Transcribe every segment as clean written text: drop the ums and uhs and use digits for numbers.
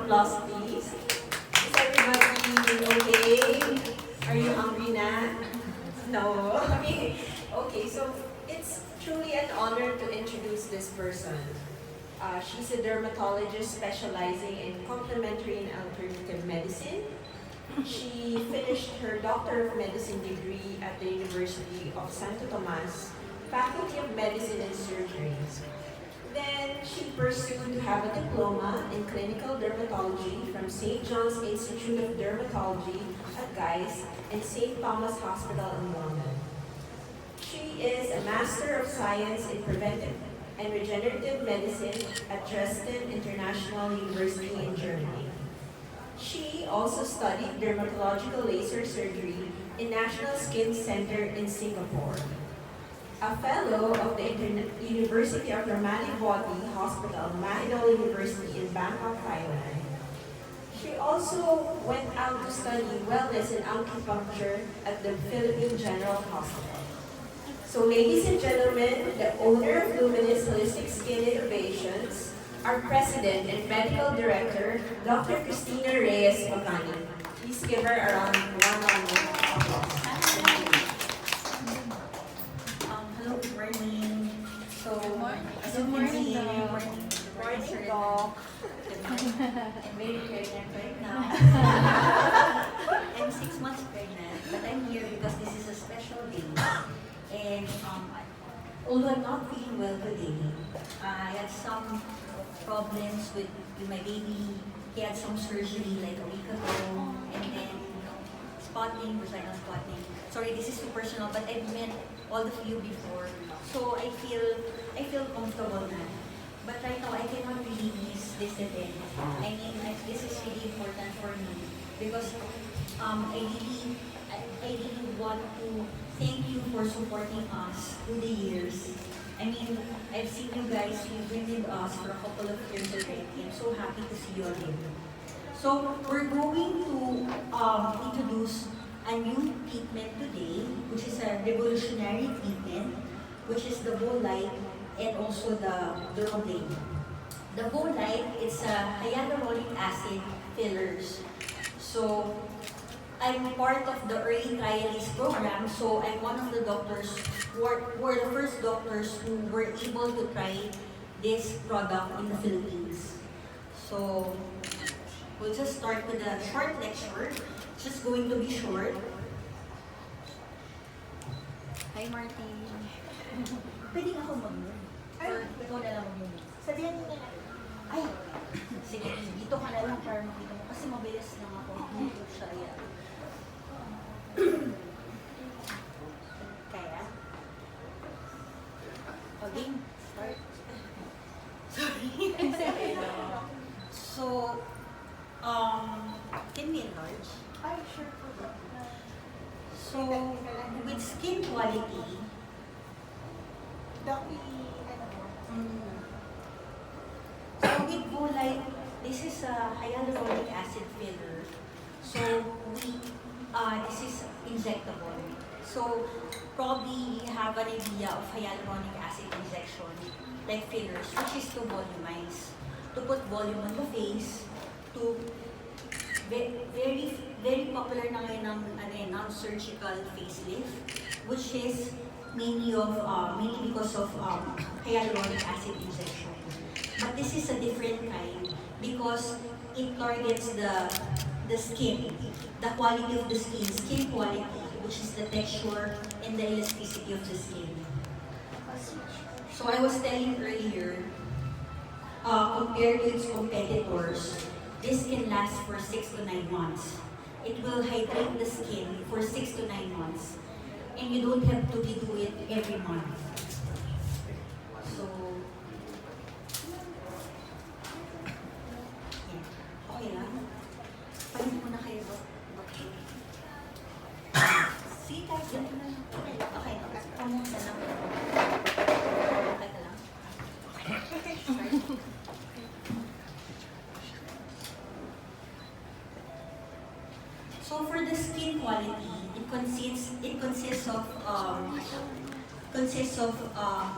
applause, please. Is everybody okay? Are you hungry na? No? Okay, so it's truly an honor to introduce this person. She's a dermatologist specializing in complementary and alternative medicine. She finished her Doctor of Medicine degree at the University of Santo Tomas, Faculty of Medicine and Surgery. Then she pursued to have a diploma in clinical dermatology from St. John's Institute of Dermatology at Guy's and St. Thomas Hospital in London. She is a Master of Science in Preventive and Regenerative Medicine at Dresden International University in Germany. She also studied dermatological laser surgery in National Skin Center in Singapore. A fellow of the University of Ramadivati Hospital, Mahidol University in Bangkok, Thailand. She also went out to study wellness and acupuncture at the Philippine General Hospital. So ladies and gentlemen, the owner of LUMINISCE Holistic Skin Innovations, our President and Medical Director, Dr. Cristina Reyes Macani. Please give her a round of applause. Hello, good morning. So, as you can Morning, see, Doc. morning, Doc. I'm very pregnant right now. I'm 6 months pregnant, but I'm here because this is a special day. And although I'm not feeling well today, I had some problems with my baby. He had some surgery like a week ago, and then spotting, vaginal spotting. Sorry, this is too personal, but I've met all of you before, so I feel comfortable now. But right now, I cannot really miss this event. I mean, this is really important for me because I really want to thank you for supporting us through the years. I mean, I've seen you guys, you've been with us for a couple of years already. I'm so happy to see you again. So, we're going to introduce a new treatment today, which is a revolutionary treatment, which is the VOLITE and also the ROLANE. The VOLITE is a hyaluronic acid fillers. So, I'm part of the early trialist program, so I'm one of the doctors who are the first doctors who were able to try this product in the Philippines. So, we'll just start with a short lecture. It's just going to be short. Hi, Marty. Pwede na ako mag-move? Or ikaw na lang mag-move? Sabihan mo na lang. Ay! Sige, dito ka na lang para makita mo. Kasi mabilis lang ako. Dito siya, yeah. Kaya? Okay, start. Sorry. So, can we enlarge? Ay, sure po. So, with skin quality, Doc, ano mo? So with VOLITE, this is a hyaluronic acid filler. So this is injectable. So probably you have an idea of hyaluronic acid injection, like fillers, which is to volumize, to put volume on the face, to very popular na ngayon ng non-surgical facelift, which is mainly because of hyaluronic acid injection. But this is a different kind because it targets the skin, the quality of the skin quality, which is the texture and the elasticity of the skin. So I was telling earlier, compared to its competitors, this can last for 6 to 9 months. It will hydrate the skin for 6 to 9 months. And you don't have to redo it every month. So, yeah. Okay lang. Palit muna kayo, Doc. Okay. See, kahit ganito na lang. Okay, pamunta lang. Okay ka lang? Okay. Start. So for the skin quality, it consists of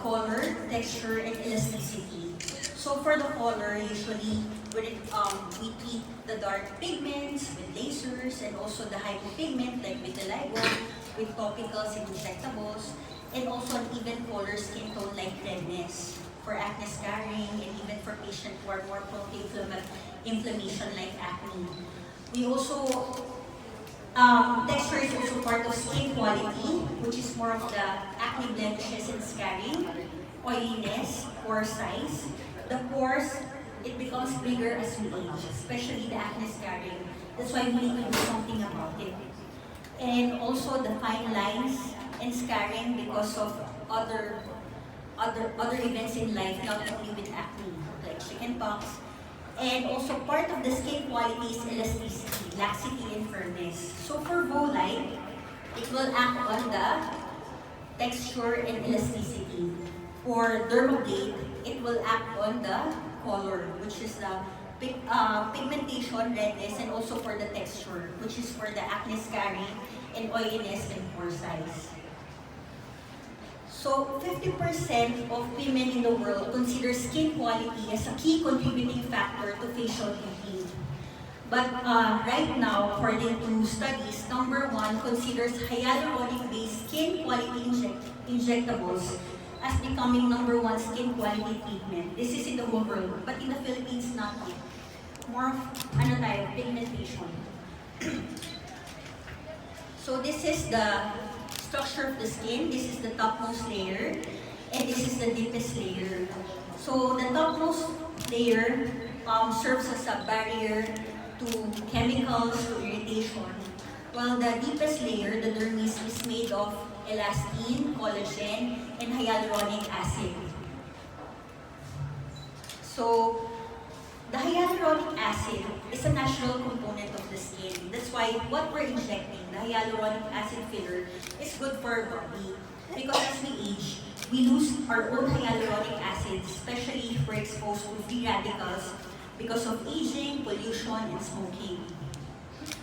color, texture, and elasticity. So for the color, usually we treat the dark pigments with lasers and also the hypopigment like vitiligo with topicals and injectables, and also an even color skin tone like redness for acne scarring and even for patients who are more prone to inflammation like acne. We also, texture is also part of skin quality, which is more of the acne blemishes and scarring, oiliness, pore size. The pores, it becomes bigger as we age, especially the acne scarring. That's why we need to do something about it. And also the fine lines and scarring because of other events in life, not only with acne, like chickenpox. And also part of the skin quality is elasticity, laxity, and firmness. So for VOLITE, it will act on the texture and elasticity. For Dermablade, it will act on the color, which is the pigmentation, redness, and also for the texture, which is for the acne scarring and oiliness and pore size. So 50% of women in the world consider skin quality as a key contributing factor to facial beauty. But right now, according to studies, number one considers hyaluronic-based skin quality injectables as becoming number one skin quality treatment. This is in the whole world, but in the Philippines, not yet. More of pigmentation. So this is the structure of the skin. This is the topmost layer, and this is the deepest layer. So the topmost layer serves as a barrier to chemicals, to irritation, while the deepest layer, the dermis, is made of elastin, collagen, and hyaluronic acid. So the hyaluronic acid is a natural component of the skin. That's why what we're injecting, the hyaluronic acid filler, is good for our body. Because as we age, we lose our own hyaluronic acid, especially if we're exposed to free radicals because of aging, pollution, and smoking.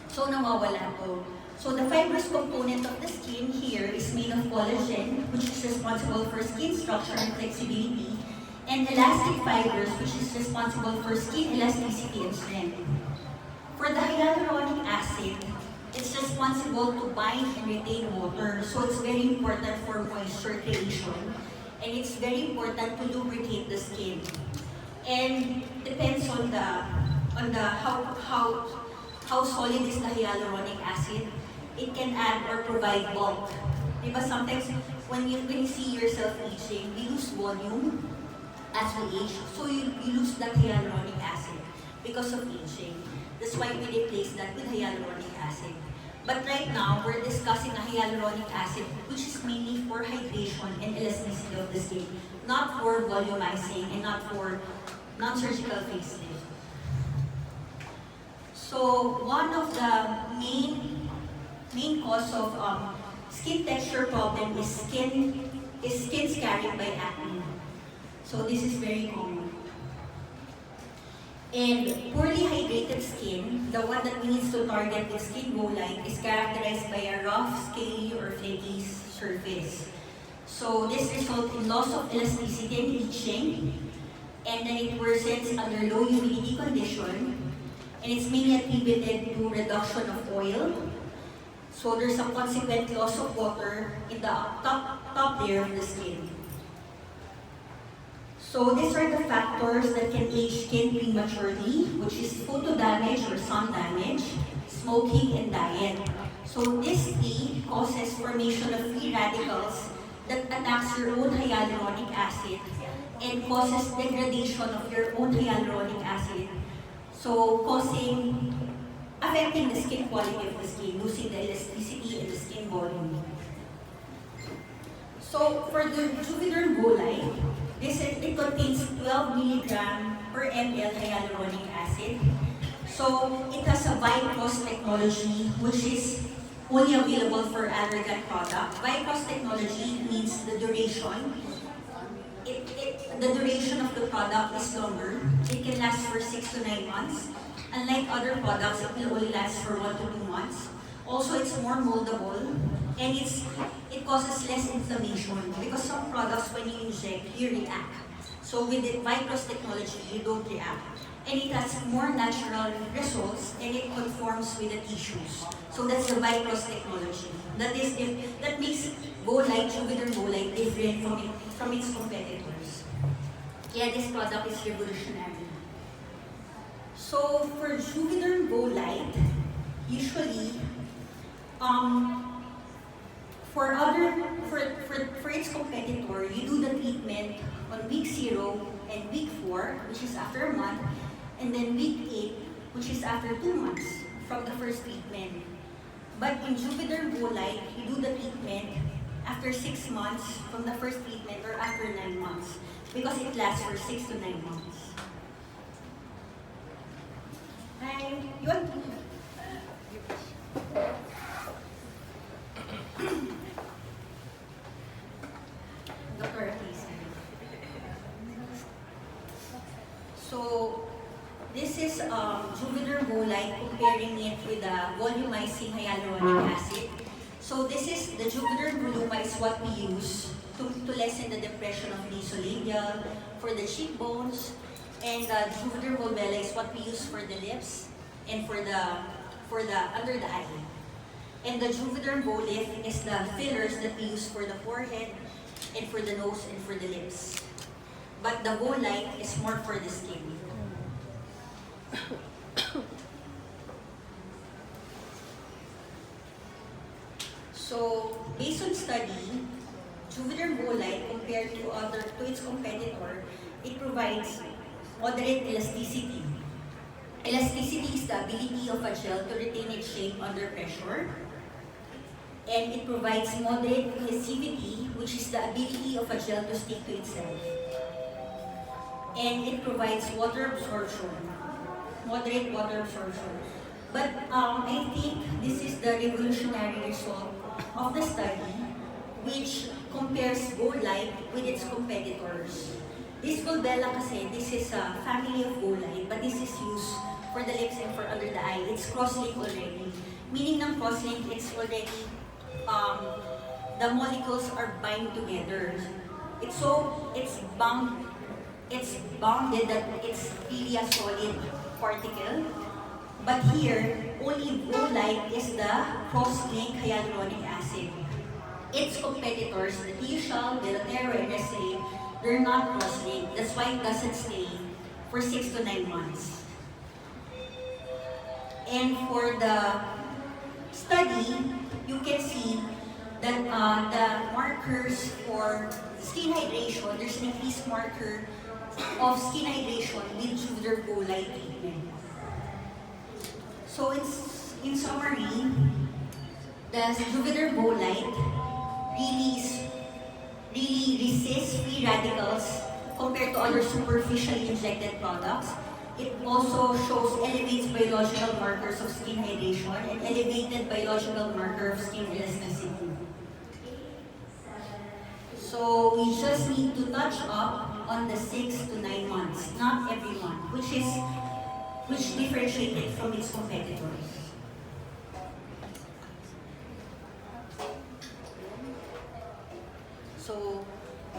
So nawawala to. So the fibrous component of the skin here is made of collagen, which is responsible for skin structure and flexibility, and elastic fibers, which is responsible for skin elasticity and strength. For the hyaluronic acid, it's responsible to bind and retain water, so it's very important for moisture creation, and it's very important to lubricate the skin. And depends on how solid is the hyaluronic acid. It can add or provide bulk. Because sometimes when you see yourself aging, you lose volume as we age, so you lose that hyaluronic acid because of aging. That's why we replace that with hyaluronic acid. But right now, we're discussing a hyaluronic acid, which is mainly for hydration and elasticity of the skin, not for volumizing and not for non-surgical facelift. So one of the main cause of skin texture problem is skin scarring by acne. So this is very common. And poorly hydrated skin, the one that needs to target with skin VOLITE, is characterized by a rough, scaly, or flaky surface. So this results in loss of elasticity and itching, and then it worsens under low humidity condition, and it's mainly attributed to reduction of oil. So there's a consequent loss of water in the top layer of the skin. So these are the factors that can age skin prematurely, which is photo damage or sun damage, smoking, and diet. So this tea causes formation of free radicals that attacks your own hyaluronic acid and causes degradation of your own hyaluronic acid. So affecting the skin quality of the skin, losing the elasticity and the skin volume. So for the JUVEDERM VOLITE, it contains 12 milligram per ml hyaluronic acid. So it has a VICROS technology, which is only available for allergan product. VICROS technology means the duration. The duration of the product is longer. It can last for 6 to 9 months. Unlike other products, it will only last for 1 to 2 months. Also, it's more moldable, and it causes less inflammation because some products, when you inject, you react. So with the VICROS technology, you don't react. and it has more natural results, and it conforms with the tissues. So that's the Vicross technology. That makes VOLITE, JUVEDERM VOLITE, different from its competitors. Yeah, this product is revolutionary. So for JUVEDERM VOLITE, usually, for its competitor, you do the treatment on week 0 and week 4, which is after a month, and then week 8, which is after 2 months from the first treatment. But in JUVEDERM VOLITE, you do the treatment after 6 months from the first treatment or after 9 months because it lasts for 6 to 9 months. Hi, you want Dr. Please. So, this is JUVEDERM VOLITE comparing it with the volumizing hyaluronic acid. So this is the JUVEDERM VOLUMA is what we use to lessen the depression of nasolabial, for the cheekbones, and the JUVEDERM VOLBELLA is what we use for the lips and for the under the eye. And the JUVEDERM VOLITE is the fillers that we use for the forehead and for the nose and for the lips. But the VOLITE is more for the skin. So, based on study, JUVEDERM VOLITE compared to its competitor, it provides moderate elasticity. Elasticity is the ability of a gel to retain its shape under pressure. And it provides moderate cohesivity, which is the ability of a gel to stick to itself. And it provides water absorption, moderate water absorption. But I think this is the revolutionary result of the study, which compares VOLITE with its competitors. This VOLBELLA kasi, this is a family of VOLITE, but this is used for the lips and for under the eye. It's cross-link already. Meaning ng cross-link, it's already, the molecules are bind together. It's bounded that it's really a solid particle. But here, only VOLITE is the cross-link hyaluronic acid. Its competitors, the Tishal, Delatero, and SA, they're not cross-linked. That's why it doesn't stay for 6 to 9 months. And for the study, you can see that the markers for skin hydration, there's an increased marker of skin hydration with JUVEDERM VOLITE treatment. So in summary, the JUVEDERM VOLITE really resists free radicals compared to other superficially injected products. It also elevates biological markers of skin hydration and elevated biological marker of skin elasticity. So we just need to touch up on the 6 to 9 months, not every month, which differentiates it from its competitors. So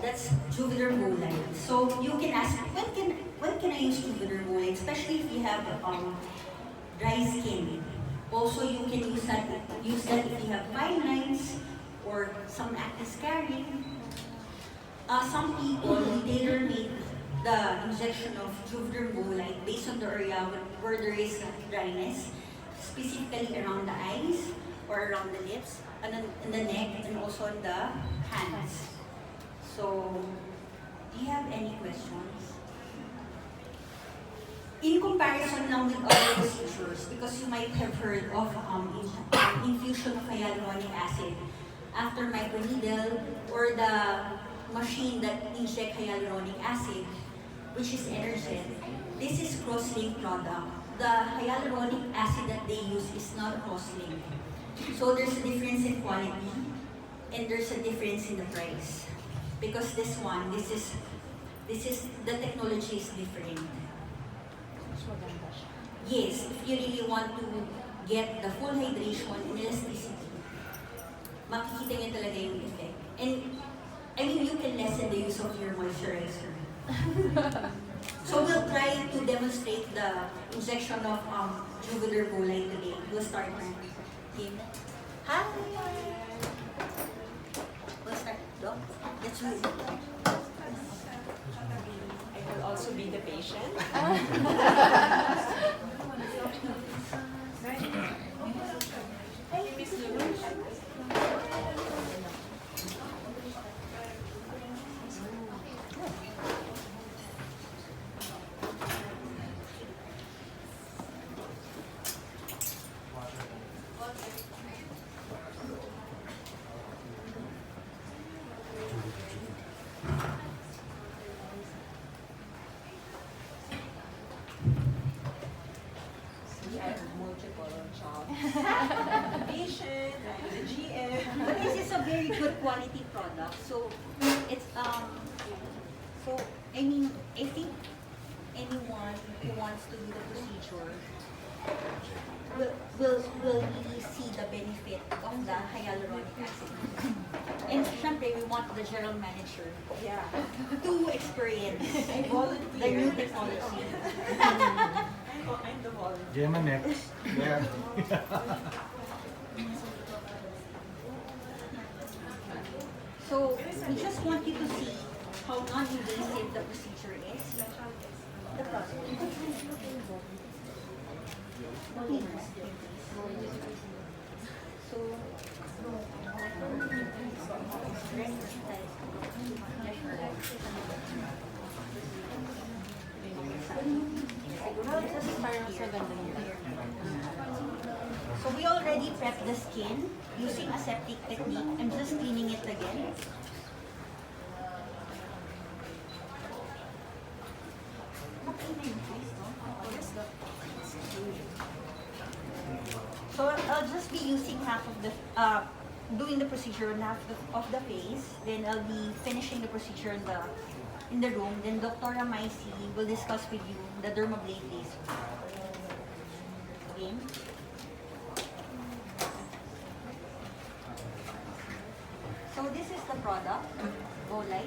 that's JUVEDERM VOLITE. So you can ask, when can I use JUVEDERM VOLITE, especially if you have dry skin. Also, you can use that if you have fine lines or some acne scarring. Some people tailor-made the injection of JUVEDERM VOLITE based on the area where there is dryness, specifically around the eyes or around the lips, and in the neck, and also in the hands. So, do you have any questions? In comparison lang with other procedures, because you might have heard of infusion of hyaluronic acid after microneedle or the machine that inject hyaluronic acid, which is Energen. This is cross-link product. The hyaluronic acid that they use is not cross-link. So there's a difference in quality and there's a difference in the price. Because the technology is different. Yes, if you really want to get the full hydration and elasticity, makikita niyo talaga yung effect. And I mean, you can lessen the use of your moisturizer. So we'll try to demonstrate the injection of JUVEDERM VOLITE today. We'll start na. Kim. Hi! We'll start. Doc? Let's do it. I will also be the patient. Miss Lulu. I have multiple jobs. I'm the patient, I'm the GM. But this is a very good quality product. So it's so I mean I think anyone who wants to do the procedure will really see the benefit of the hyaluronic acid. And syempre, we want the general manager Yeah. to experience I volunteer. the new technology. I'm the volunteer. Gemma next. Yeah. So we just want you to see how non-invasive the procedure is. The process. So we already prepped the skin using aseptic technique. I'm just cleaning it again. So I'll just be using half of the, doing the procedure on half of the face. Then I'll be finishing the procedure in the room. Then Dr. Maisi will discuss with you the dermablade laser. Okay. So this is the product, VOLITE.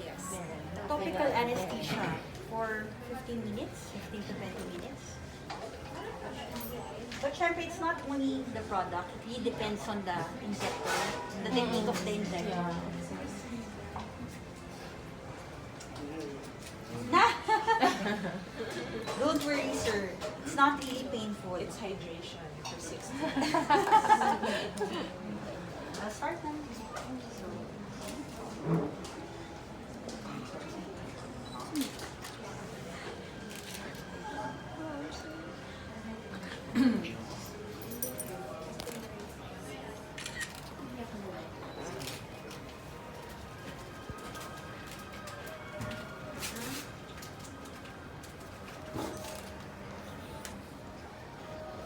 Yes. Topical anesthesia for 15 minutes, 15 to 20 minutes. But syempre, it's not only the product. It really depends on the injector, the technique of the injector. Don't worry, sir. It's not really painful. It's hydration for 6 I'll start now. It's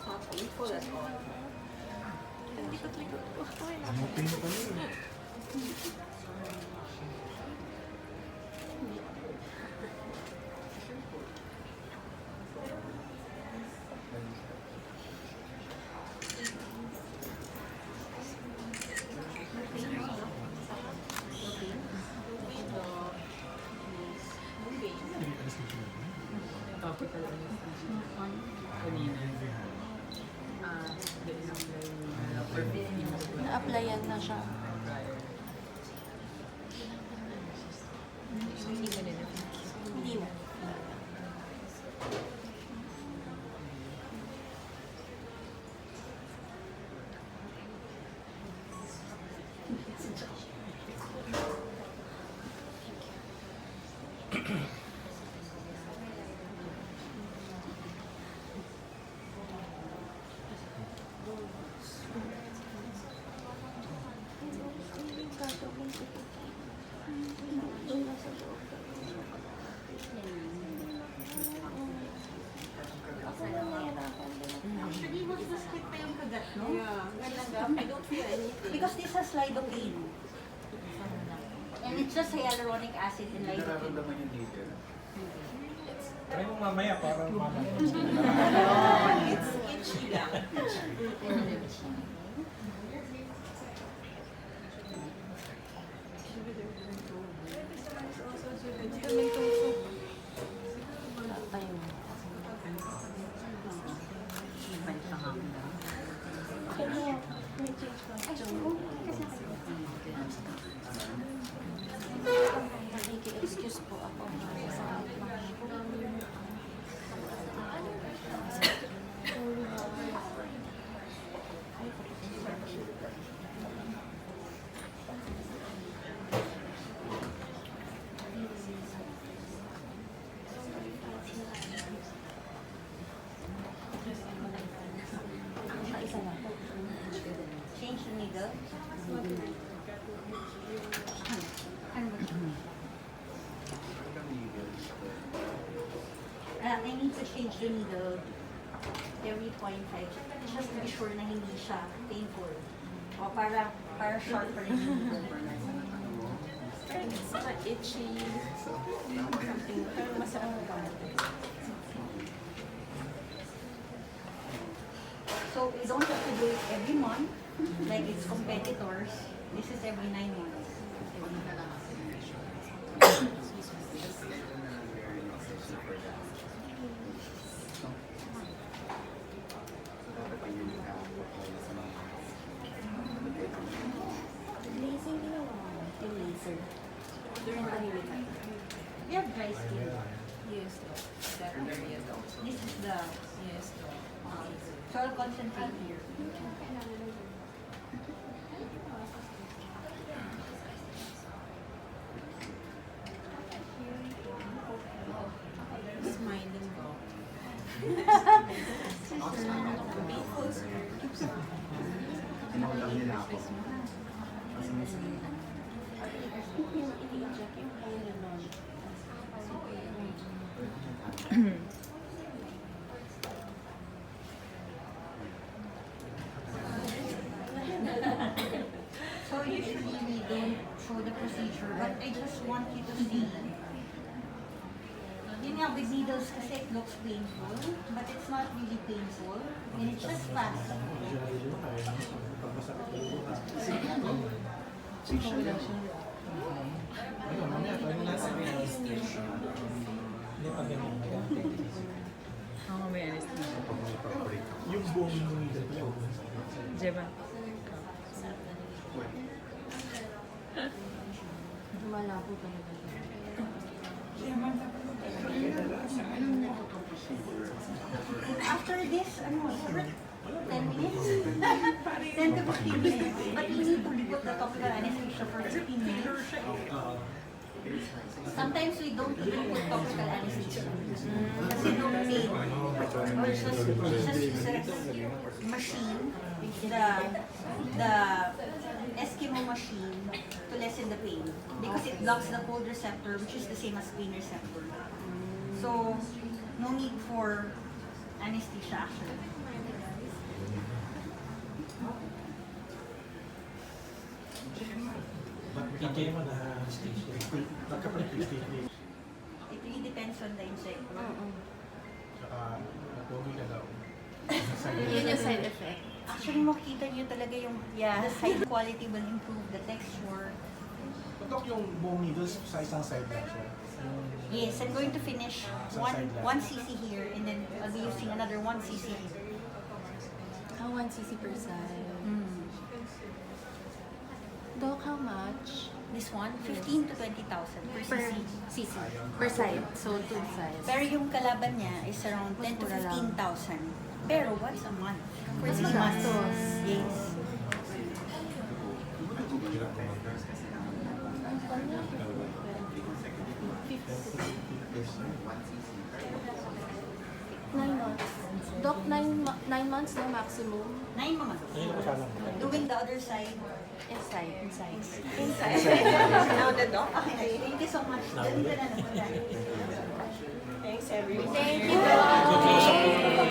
not painful at all. Ano pain pa yun? Topical anesthesia. Kanina. Na-applyan na siya. Hindi na. Because this has lidocaine. And it's just hyaluronic acid and lidocaine. Nararamdaman yung dito. Try mo mamaya para mamaya. It's itchy lang. Excuse po ako. Change the needle. I need to change the needle every 0.5 just to be sure na hindi siya painful. O para sharp pa rin yung needle. It's not itchy. Something. Parang masarap ka. So we don't have to do it every month like its competitors. This is every 9 months. Laser ginawa. Yung laser. During tahimik ka. We have dry skin. Yes, that area though. This is the Yes, so I'll concentrate here. smiling ko. Painful, sir. Tinawag nila ako. Kasi may Yung ini-inject yung Tylenol. So usually we don't show the procedure, but I just want you to see. Yun nga, with needles kasi it looks painful, but it's not really painful, and it's just fast. Ayun, mamaya tayo na sa anesthesia. Hindi pa ganyan. Oo, may anesthesia. Yung buong needle ko. Jeba. Malabo talaga. After this, 10 minutes? 10 to 15 minutes. But we need to put the topical anesthesia for 15 minutes. Sometimes we don't even put topical anesthesia. Kasi no pain. Or just use a machine, the Eskimo machine to lessen the pain. Because it blocks the cold receptor, which is the same as pain receptor. So, no need for anesthesia actually. Bakit mo na anesthesia? Nagka-pre-anesthesia. It really depends on the insect. Saka, natuloy na daw. Yun yung side effect. Actually, makikita nyo talaga yung the side quality will improve, the texture. Tutok yung buong needles sa isang side lang siya. Yes, I'm going to finish one cc here, and then I'll be using another 1 cc here. 1 cc per side. Doc, how much? This one, 15 to 20,000 per Per cc. cc. Per side. So, 2 sides. Pero yung kalaban niya is around 10 to 15,000. Pero once a month. For 3 months. Yes. Nine months. Doc, 9 months na maximum. 9 mga. Doing the other side. Inside. Inside. Inside. Now the doc. Okay, thank you so much. Ganito na naman. Thanks everyone. Thank you.